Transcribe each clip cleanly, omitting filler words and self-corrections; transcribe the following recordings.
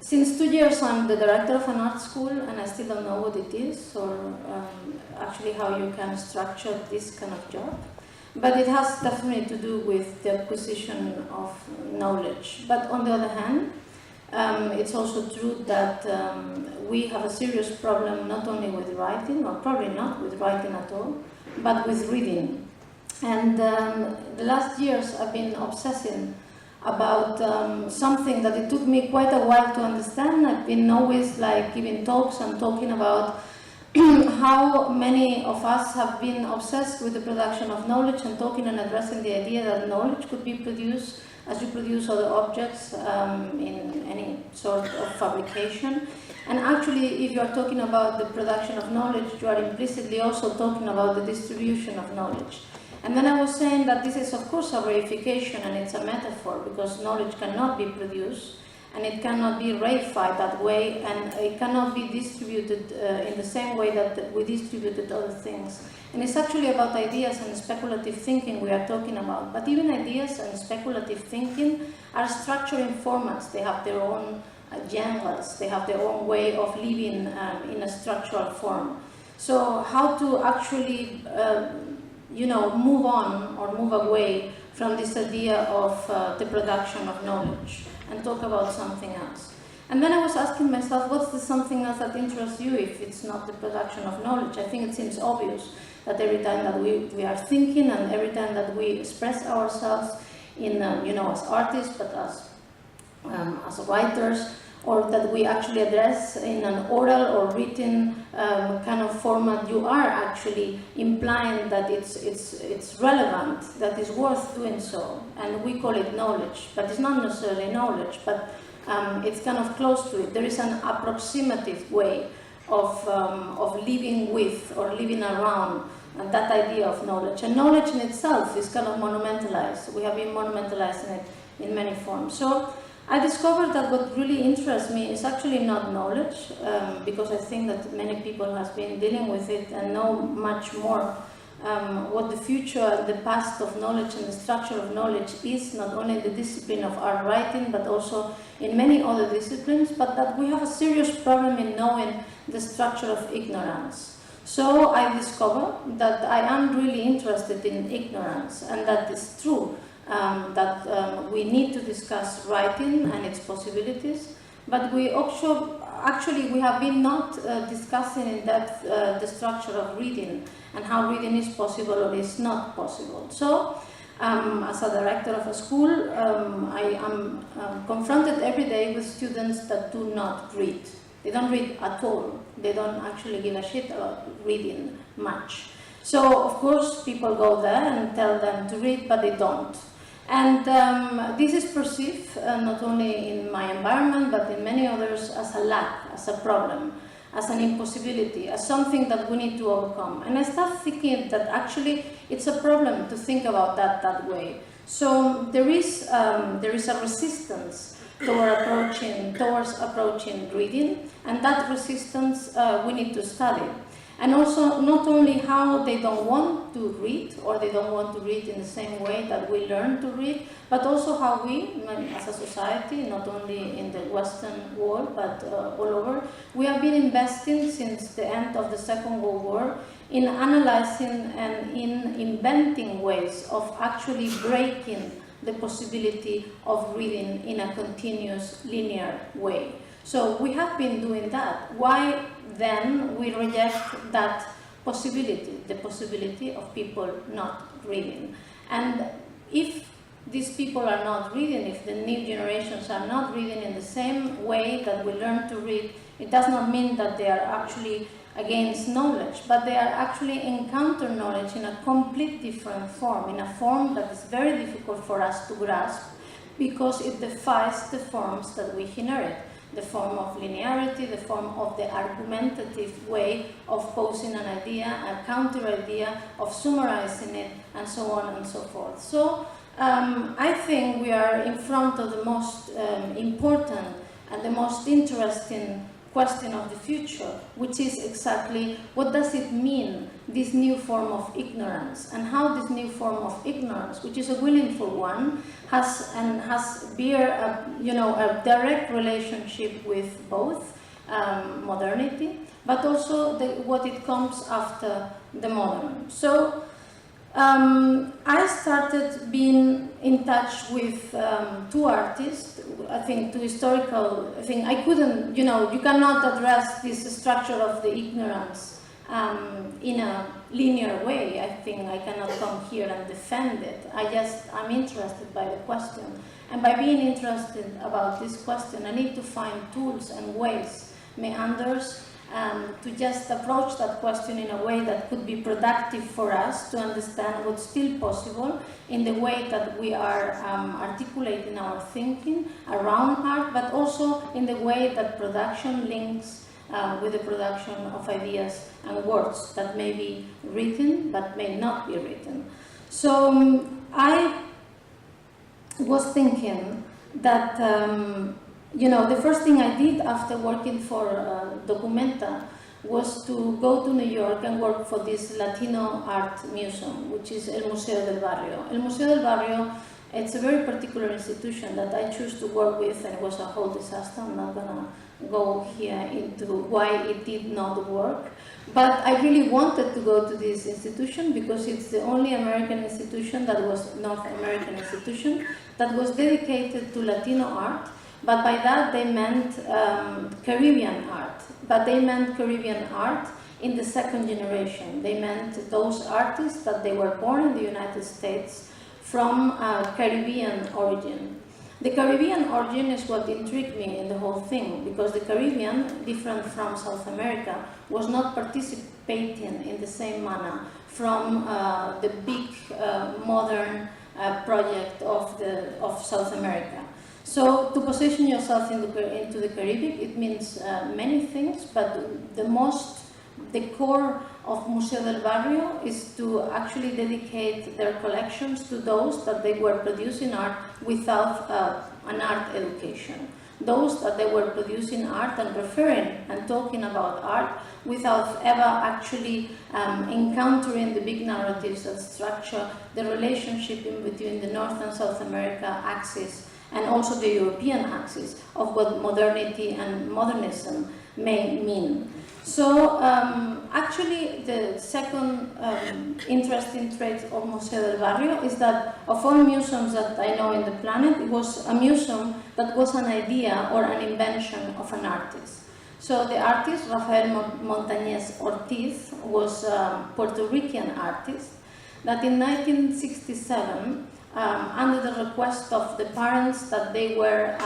Since 2 years I'm the director of an art school, and I still don't know what it is, or actually how you can structure this kind of job. But it has definitely to do with the acquisition of knowledge. But on the other hand, it's also true that we have a serious problem not only with writing, or probably not with writing at all, but with reading. And the last years I've been obsessing about something that it took me quite a while to understand. I've been always like giving talks and talking about how many of us have been obsessed with the production of knowledge, and talking and addressing the idea that knowledge could be produced as you produce other objects in any sort of fabrication. And actually, if you are talking about the production of knowledge, you are implicitly also talking about the distribution of knowledge. And then I was saying that this is of course a reification, and it's a metaphor, because knowledge cannot be produced and it cannot be reified that way, and it cannot be distributed in the same way that we distributed other things. And it's actually about ideas and speculative thinking we are talking about. But even ideas and speculative thinking are structured in formats. They have their own genres, they have their own way of living in a structural form. So how to actually move on or move away from this idea of the production of knowledge and talk about something else. And then I was asking myself, what's the something else that interests you if it's not the production of knowledge? I think it seems obvious that every time that we are thinking, and every time that we express ourselves in, as artists, but as writers, or that we actually address in an oral or written kind of format, you are actually implying that it's relevant, that it's worth doing so. And we call it knowledge, but it's not necessarily knowledge, but it's kind of close to it. There is an approximative way of living with or living around that idea of knowledge. And knowledge in itself is kind of monumentalized. We have been monumentalizing it in many forms. So I discovered that what really interests me is actually not knowledge, because I think that many people have been dealing with it and know much more what the future, the past of knowledge and the structure of knowledge is, not only the discipline of art writing, but also in many other disciplines, but that we have a serious problem in knowing the structure of ignorance. So I discovered that I am really interested in ignorance, and that is true. That we need to discuss writing and its possibilities, but we also, actually, we have been not discussing in depth the structure of reading and how reading is possible or is not possible. So, as a director of a school, I am confronted every day with students that do not read. They don't read at all. They don't actually give a shit about reading much. So, of course, people go there and tell them to read, but they don't. And this is perceived not only in my environment, but in many others as a lack, as a problem, as an impossibility, as something that we need to overcome. And I start thinking that actually it's a problem to think about that way. So there is a resistance towards approaching reading, and that resistance we need to study. And also, not only how they don't want to read, or they don't want to read in the same way that we learn to read, but also how we, as a society, not only in the Western world, but all over, we have been investing since the end of the Second World War in analyzing and in inventing ways of actually breaking the possibility of reading in a continuous, linear way. So we have been doing that. Why then we reject that possibility, the possibility of people not reading? And if these people are not reading, if the new generations are not reading in the same way that we learn to read, it does not mean that they are actually against knowledge, but they are actually encounter knowledge in a complete different form, in a form that is very difficult for us to grasp, because it defies the forms that we inherit. The form of linearity, the form of the argumentative way of posing an idea, a counter idea, of summarizing it, and so on and so forth. So I think we are in front of the most important and the most interesting question of the future, which is exactly what does it mean, this new form of ignorance, and how this new form of ignorance, which is a willful one, has bear a direct relationship with both modernity, but also what it comes after the modern. So I started being in touch with two artists, I think two historical, I couldn't, you cannot address this structure of the ignorance in a linear way. I think I cannot come here and defend it. I'm interested by the question. And by being interested about this question, I need to find tools and ways, meanders, to just approach that question in a way that could be productive for us to understand what's still possible in the way that we are articulating our thinking around art, but also in the way that production links with the production of ideas and words that may be written but may not be written. So I was thinking that the first thing I did after working for Documenta was to go to New York and work for this Latino art museum, which is El Museo del Barrio. El Museo del Barrio, it's a very particular institution that I chose to work with, and it was a whole disaster. I'm not gonna go here into why it did not work, but I really wanted to go to this institution because it's the only American institution that was North American institution that was dedicated to Latino art. But by that they meant Caribbean art. But they meant Caribbean art in the second generation. They meant those artists that they were born in the United States from Caribbean origin. The Caribbean origin is what intrigued me in the whole thing, because the Caribbean, different from South America, was not participating in the same manner from the big modern project of South America. So to position yourself into the Caribbean, it means many things, but the core of Museo del Barrio is to actually dedicate their collections to those that they were producing art without an art education. Those that they were producing art and referring and talking about art without ever actually encountering the big narratives that structure the relationship in between the North and South America axis and also the European axis of what modernity and modernism may mean. So actually the second interesting trait of Museo del Barrio is that of all museums that I know in the planet, it was a museum that was an idea or an invention of an artist. So the artist, Rafael Montañez Ortiz, was a Puerto Rican artist that in 1967, under the request of the parents that they were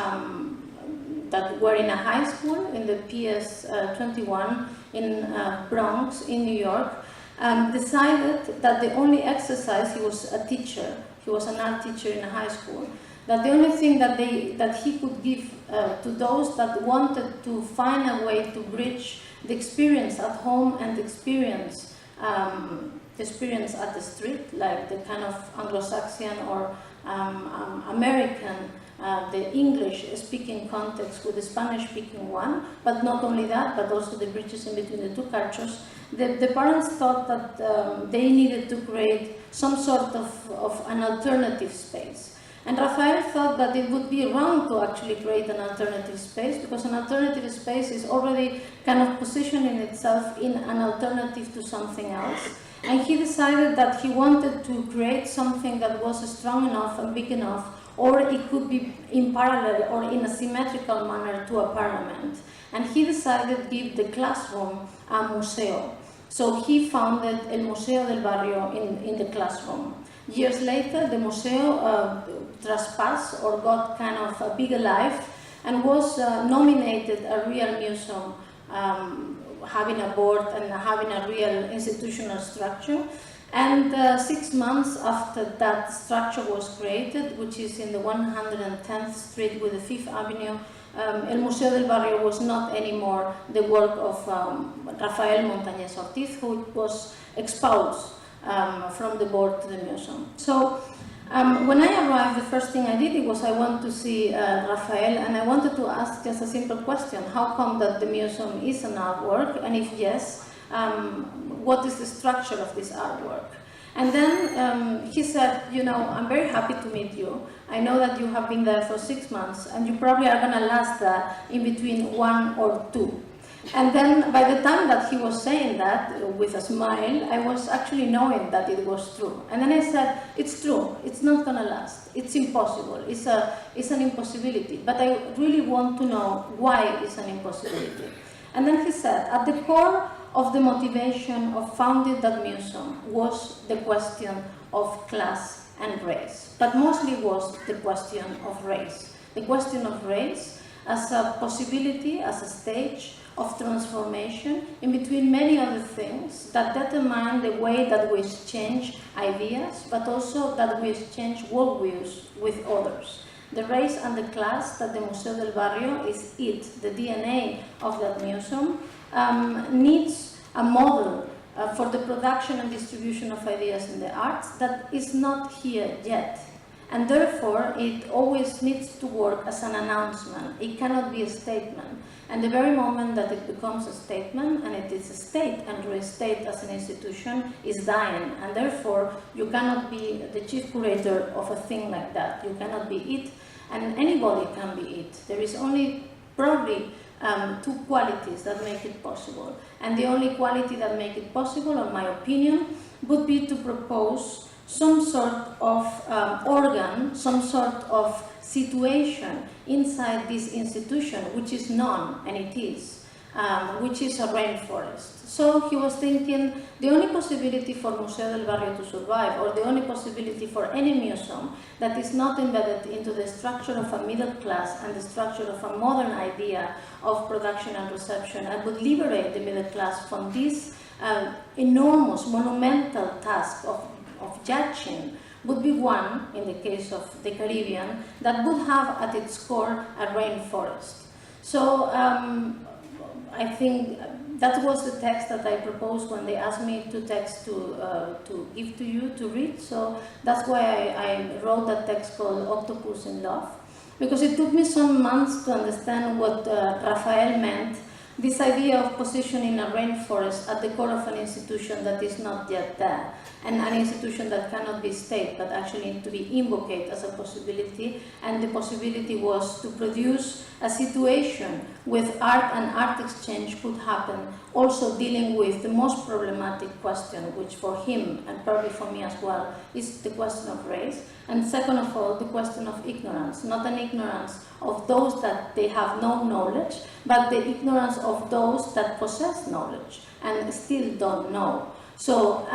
in a high school in the PS 21 in Bronx in New York, decided that the only exercise, he was a teacher, he was an art teacher in a high school, that the only thing that he could give to those that wanted to find a way to bridge the experience at home and the experience at the street, like the kind of Anglo-Saxon or American, the English-speaking context with the Spanish-speaking one, but not only that, but also the bridges in between the two cultures. The parents thought that they needed to create some sort of an alternative space. And Rafael thought that it would be wrong to actually create an alternative space, because an alternative space is already kind of positioning itself in an alternative to something else. And he decided that he wanted to create something that was strong enough and big enough, or it could be in parallel or in a symmetrical manner to a parliament. And he decided to give the classroom a museo. So he founded El Museo del Barrio in the classroom. Years later, the museo trespassed or got kind of a bigger life and was nominated a real museum, having a board and having a real institutional structure. And 6 months after that structure was created, which is in the 110th Street with the 5th Avenue, El Museo del Barrio was not anymore the work of Rafael Montañez Ortiz, who was expelled from the board to the museum. So When I arrived, the first thing I did was I went to see Raphael, and I wanted to ask just a simple question: how come that the museum is an artwork, and if yes, what is the structure of this artwork? And then he said, you know, I'm very happy to meet you. I know that you have been there for 6 months, and you probably are going to last there in between 1 or 2. And then by the time that he was saying that with a smile, I was actually knowing that it was true. And then I said, it's true, it's not going to last, it's impossible, it's an impossibility. But I really want to know why it's an impossibility. And then he said, at the core of the motivation of founding that museum was the question of class and race, but mostly was the question of race. The question of race as a possibility, as a stage of transformation in between many other things that determine the way that we exchange ideas, but also that we exchange worldviews with others. The race and the class that the Museo del Barrio is the DNA of that museum, needs a model for the production and distribution of ideas in the arts that is not here yet. And therefore, it always needs to work as an announcement. It cannot be a statement. And the very moment that it becomes a statement, and it is a state, and restate as an institution, is dying. And therefore, you cannot be the chief curator of a thing like that. You cannot be it, and anybody can be it. There is only probably 2 qualities that make it possible. And the only quality that make it possible, in my opinion, would be to propose some sort of organ, some sort of situation inside this institution, which is known, and it is, which is a rainforest. So he was thinking the only possibility for Museo del Barrio to survive, or the only possibility for any museum that is not embedded into the structure of a middle class and the structure of a modern idea of production and reception, and would liberate the middle class from this enormous, monumental task of judging, would be one, in the case of the Caribbean, that would have at its core a rainforest. So I think that was the text that I proposed when they asked me to text to give to you to read. So that's why I wrote that text called Octopus in Love, because it took me some months to understand what Raphael meant, this idea of positioning a rainforest at the core of an institution that is not yet there, and an institution that cannot be state, but actually need to be invoked as a possibility. And the possibility was to produce a situation with art and art exchange could happen, also dealing with the most problematic question, which for him, and probably for me as well, is the question of race. And second of all, the question of ignorance, not an ignorance of those that they have no knowledge, but the ignorance of those that possess knowledge and still don't know. So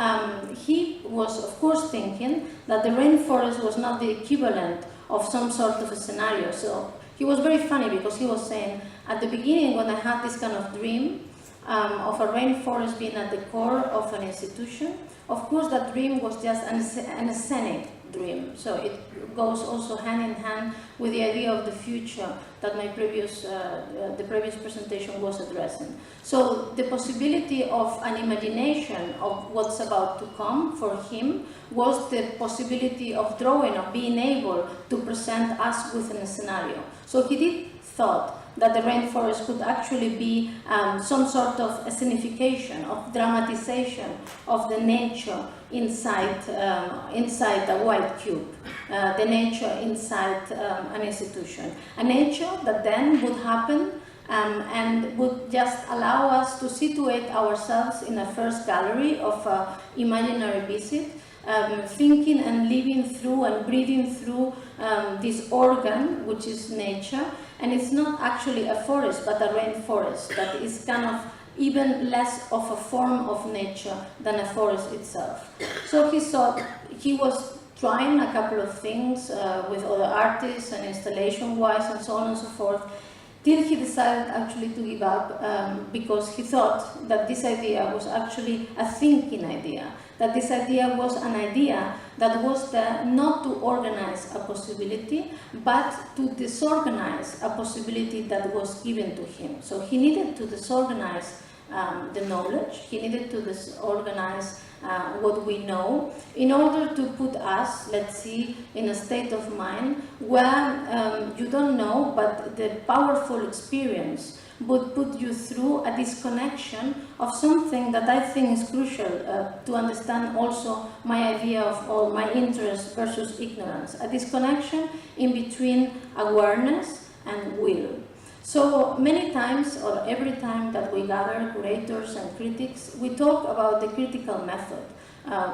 he was, of course, thinking that the rainforest was not the equivalent of some sort of a scenario. So he was very funny, because he was saying, at the beginning, when I had this kind of dream of a rainforest being at the core of an institution, of course that dream was just an scenic dream. So it goes also hand in hand with the idea of the future that my previous, the previous presentation was addressing. So the possibility of an imagination of what's about to come for him was the possibility of drawing, of being able to present us with a scenario. So he did thought that the rainforest could actually be some sort of a signification, of dramatization of the nature inside a white cube, the nature inside an institution. A nature that then would happen and would just allow us to situate ourselves in a first gallery of imaginary visit, thinking and living through and breathing through this organ, which is nature. And it's not actually a forest, but a rainforest that is kind of even less of a form of nature than a forest itself. So he thought, he was trying a couple of things with other artists and installation-wise and so on and so forth, till he decided actually to give up because he thought that this idea was actually a thinking idea, that this idea was an idea that was there not to organize a possibility, but to disorganize a possibility that was given to him. So he needed to disorganize the knowledge. He needed to organize what we know in order to put us, let's see, in a state of mind where you don't know, but the powerful experience would put you through a disconnection of something that I think is crucial to understand also my idea of, or my interest versus ignorance, a disconnection in between awareness and will. So many times, or every time that we gather curators and critics, we talk about the critical method.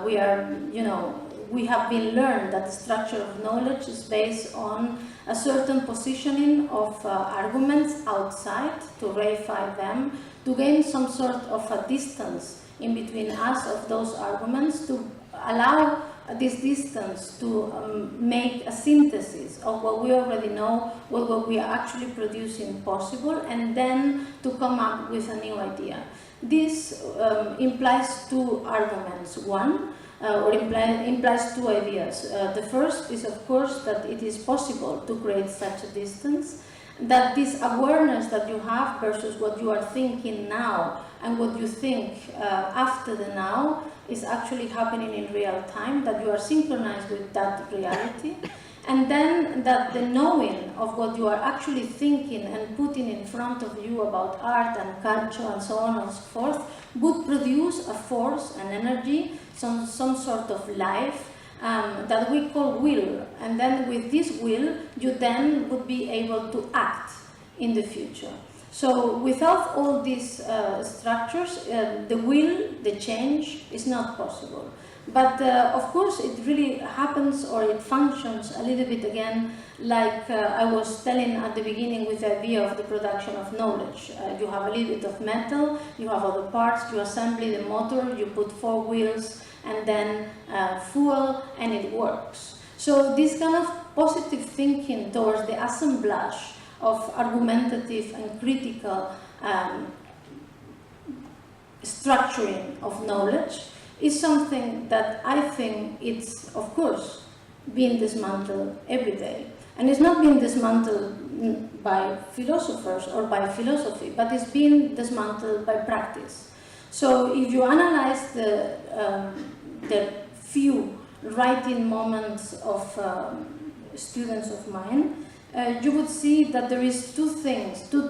We have been learned that the structure of knowledge is based on a certain positioning of arguments outside to reify them, to gain some sort of a distance in between us of those arguments, to allow this distance to make a synthesis of what we already know, what we are actually producing possible, and then to come up with a new idea. This implies two arguments. One, implies two ideas. The first is, of course, that it is possible to create such a distance, that this awareness that you have versus what you are thinking now and what you think after the now is actually happening in real time, that you are synchronized with that reality, and then that the knowing of what you are actually thinking and putting in front of you about art and culture and so on and so forth would produce a force, an energy, some sort of life that we call will. And then with this will, you then would be able to act in the future. So without all these structures, the will, the change, is not possible. But of course, it really happens, or it functions a little bit again, like I was telling at the beginning with the idea of the production of knowledge. You have a little bit of metal, you have other parts, you assemble the motor, you put 4 wheels, and then fuel, and it works. So this kind of positive thinking towards the assemblage of argumentative and critical structuring of knowledge is something that I think it's, of course, being dismantled every day. And it's not being dismantled by philosophers or by philosophy, but it's being dismantled by practice. So if you analyze the few writing moments of students of mine, you would see that there is two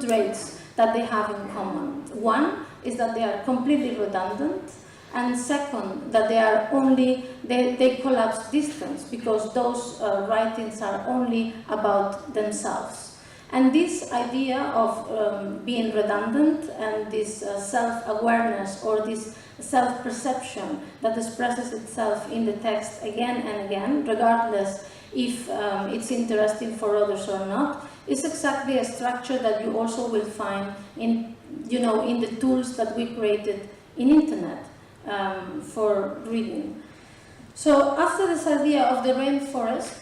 traits that they have in common. One is that they are completely redundant, and second, that they collapse distance, because those writings are only about themselves. And this idea of being redundant and this self-awareness or this self-perception that expresses itself in the text again and again, regardless if it's interesting for others or not, is exactly a structure that you also will find in the tools that we created in internet for reading. So after this idea of the rainforest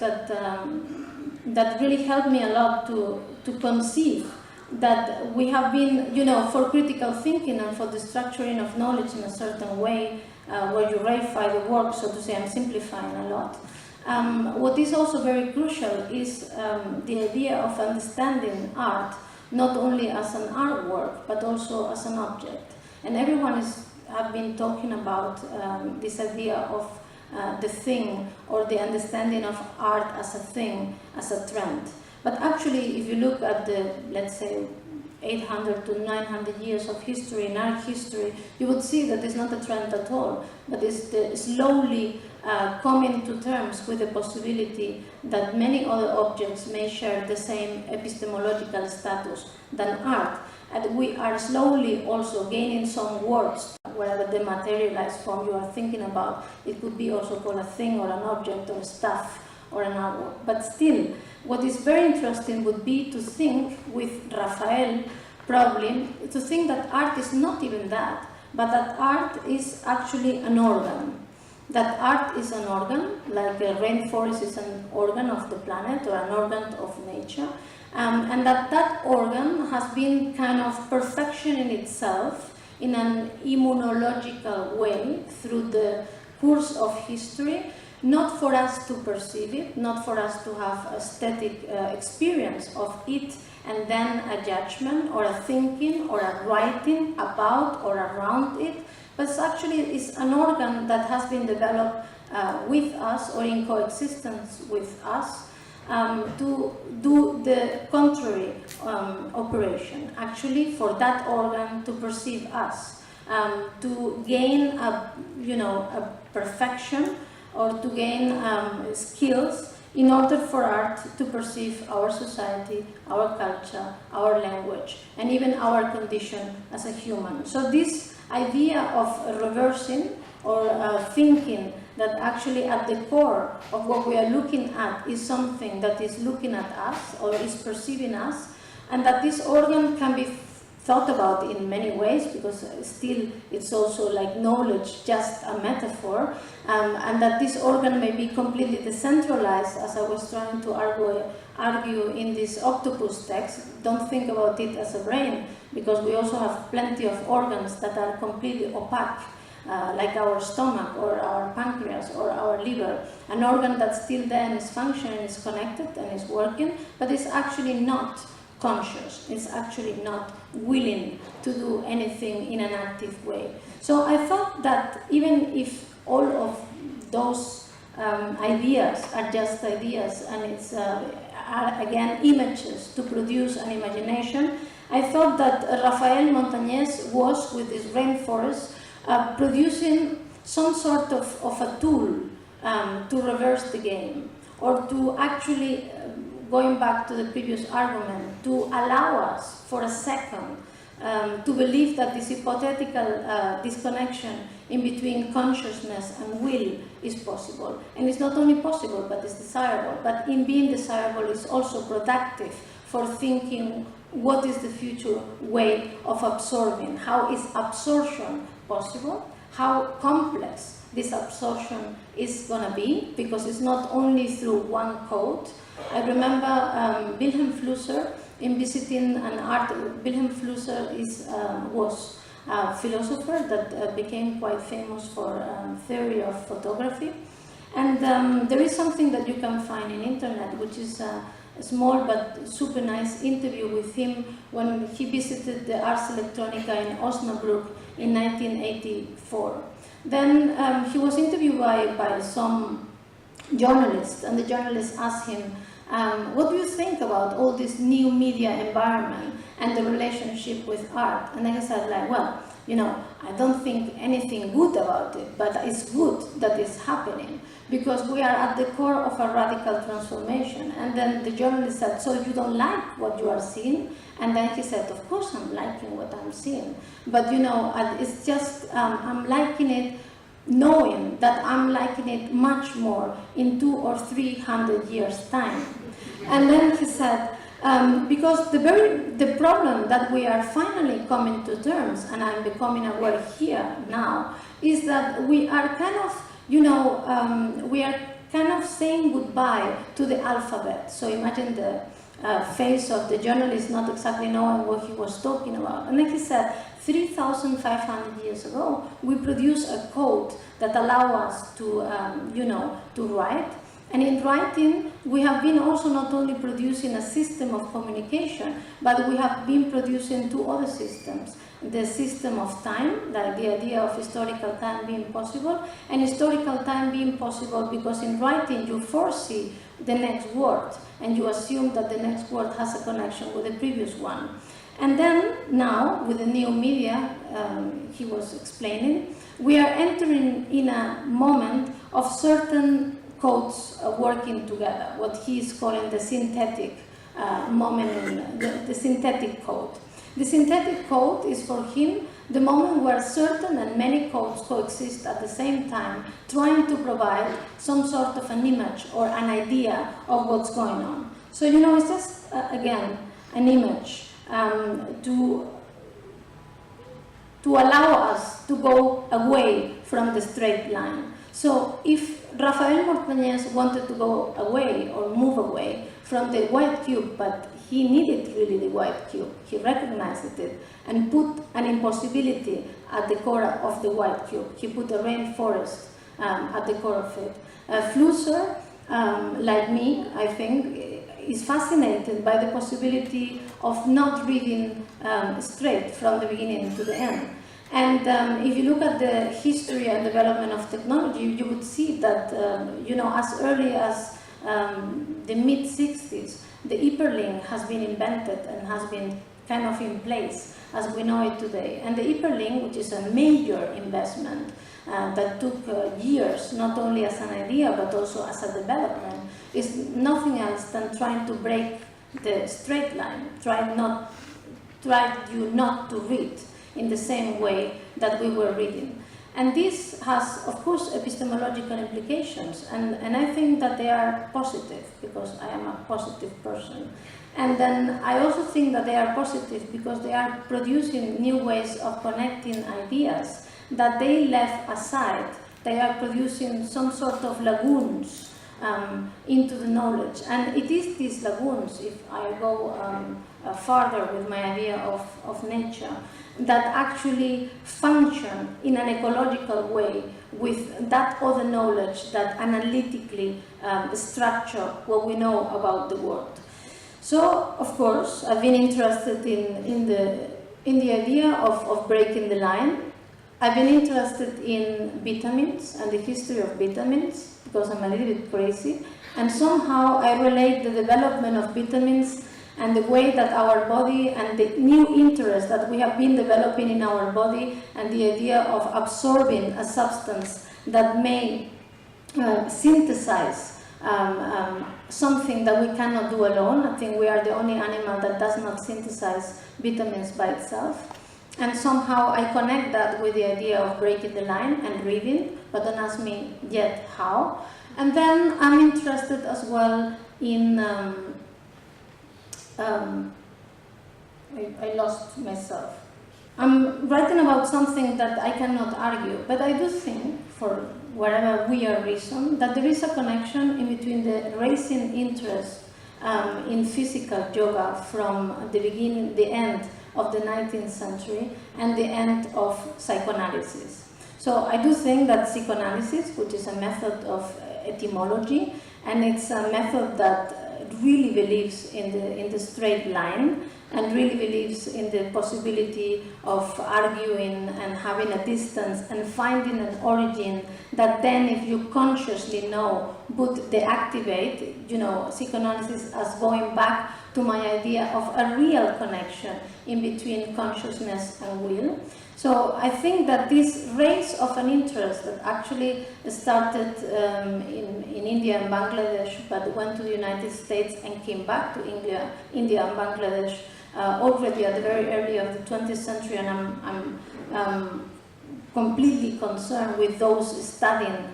that really helped me a lot to conceive that we have been, for critical thinking and for the structuring of knowledge in a certain way, where you reify the work, so to say, I'm simplifying a lot. What is also very crucial is the idea of understanding art not only as an artwork, but also as an object. And everyone have been talking about this idea of the thing, or the understanding of art as a thing, as a trend. But actually, if you look at the, let's say, 800 to 900 years of history, in art history, you would see that it's not a trend at all, but it's slowly coming to terms with the possibility that many other objects may share the same epistemological status than art. And we are slowly also gaining some words, whether the materialized form you are thinking about, it could be also called a thing or an object or stuff or an artwork. But still, what is very interesting would be to think with Raphael, probably, to think that art is not even that, but that art is actually an organ. That art is an organ, like a rainforest is an organ of the planet or an organ of nature, and that organ has been kind of perfectioning itself in an immunological way through the course of history, not for us to perceive it, not for us to have aesthetic experience of it, and then a judgment or a thinking or a writing about or around it, but it's an organ that has been developed with us or in coexistence with us to do the contrary operation, actually for that organ to perceive us, to gain a perfection or to gain skills in order for art to perceive our society, our culture, our language, and even our condition as a human. So this idea of reversing or thinking that actually at the core of what we are looking at is something that is looking at us or is perceiving us, and that this organ can be thought about in many ways, because still it's also like knowledge, just a metaphor, and that this organ may be completely decentralized, as I was trying to argue in this octopus text. Don't think about it as a brain, because we also have plenty of organs that are completely opaque, like our stomach or our pancreas or our liver, an organ that still then is functioning, is connected and is working, but is actually not conscious, it's actually not willing to do anything in an active way. So I thought that even if all of those ideas are just ideas and it's are again images to produce an imagination, I thought that Rafael Montañez was, with this rainforest, producing some sort of a tool to reverse the game, or to actually, going back to the previous argument, to allow us for a second to believe that this hypothetical disconnection in between consciousness and will is possible. And it's not only possible, but it's desirable. But in being desirable, it's also productive for thinking what is the future way of absorbing. How is absorption possible? How complex this absorption is going to be, because it's not only through one code. I remember Wilhelm Flusser, in visiting an art. Wilhelm Flusser was a philosopher that became quite famous for theory of photography. And there is something that you can find in internet, which is a small but super nice interview with him when he visited the Ars Electronica in Osnabrück in 1984. Then he was interviewed by some journalists, and the journalists asked him, what do you think about all this new media environment and the relationship with art? And then he said, like, well, I don't think anything good about it, but it's good that it's happening, because we are at the core of a radical transformation. And then the journalist said, so you don't like what you are seeing? And then he said, of course I'm liking what I'm seeing, but it's just, I'm liking it knowing that I'm liking it much more in 200 or 300 years' time. And then he said, because the problem that we are finally coming to terms, and I'm becoming aware here now, is that we are kind of saying goodbye to the alphabet. So imagine the face of the journalist not exactly knowing what he was talking about. And then he said, 3,500 years ago, we produced a code that allows us to, to write. And in writing, we have been also not only producing a system of communication, but we have been producing two other systems. The system of time, like the idea of historical time being possible, and historical time being possible because in writing you foresee the next word, and you assume that the next word has a connection with the previous one. And then now, with the new media, he was explaining, we are entering in a moment of certain codes working together, what he is calling the synthetic moment, the synthetic code. The synthetic code is for him the moment where certain and many codes coexist at the same time, trying to provide some sort of an image or an idea of what's going on. So, it's just, again, an image to allow us to go away from the straight line. So if Rafael Montañez wanted to go away or move away from the white cube, but he needed really the white cube, he recognized it and put an impossibility at the core of the white cube. He put a rainforest at the core of it. Flusser, like me, I think, is fascinated by the possibility of not reading straight from the beginning to the end. And if you look at the history and development of technology, you would see that, as early as the mid-60s, the hyperlink has been invented and has been kind of in place as we know it today. And the hyperlink, which is a major investment that took years, not only as an idea, but also as a development, is nothing else than trying to break the straight line, try you not to read in the same way that we were reading. And this has, of course, epistemological implications, and I think that they are positive, because I am a positive person. And then I also think that they are positive because they are producing new ways of connecting ideas that they left aside. They are producing some sort of lagoons into the knowledge. And it is these lagoons, if I go further with my idea of nature, that actually function in an ecological way with that other knowledge that analytically structure what we know about the world. So, of course, I've been interested in the idea of breaking the line. I've been interested in vitamins and the history of vitamins because I'm a little bit crazy, and somehow I relate the development of vitamins and the way that our body and the new interest that we have been developing in our body and the idea of absorbing a substance that may synthesize something that we cannot do alone. I think we are the only animal that does not synthesize vitamins by itself. And somehow I connect that with the idea of breaking the line and reading, but don't ask me yet how. And then I'm interested as well in I lost myself. I'm writing about something that I cannot argue, but I do think, for whatever weird reason, that there is a connection in between the rising interest in physical yoga from the end of the 19th century and the end of psychoanalysis. So I do think that psychoanalysis, which is a method of etymology, and it's a method that really believes in the straight line and really believes in the possibility of arguing and having a distance and finding an origin that then, if you consciously know, would deactivate, psychoanalysis as going back to my idea of a real connection in between consciousness and will. So I think that this race of an interest that actually started in India and Bangladesh, but went to the United States and came back to India and Bangladesh already at the very early of the 20th century, and I'm completely concerned with those studying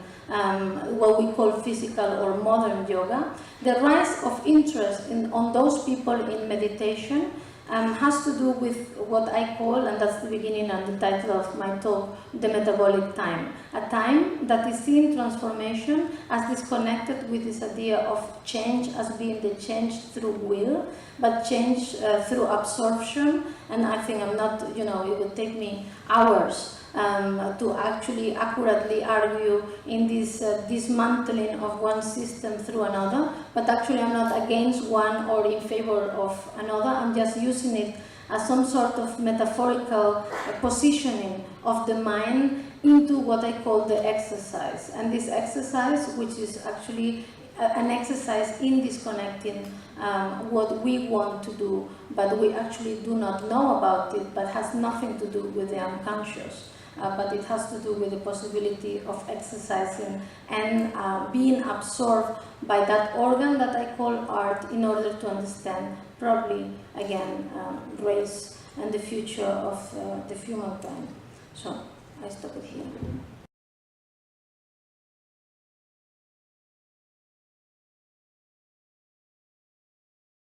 what we call physical or modern yoga. The rise of interest on those people in meditation has to do with what I call, and that's the beginning and the title of my talk, the metabolic time. A time that is seeing transformation as disconnected with this idea of change as being the change through will, but change through absorption. And I think I'm not, it would take me hours to actually accurately argue in this dismantling of one system through another, but actually I'm not against one or in favor of another. I'm just using it as some sort of metaphorical positioning of the mind into what I call the exercise. And this exercise, which is actually an exercise in disconnecting what we want to do, but we actually do not know about it, but has nothing to do with the unconscious. But it has to do with the possibility of exercising and being absorbed by that organ that I call art in order to understand, probably, again, race and the future of the humankind. So, I stop it here.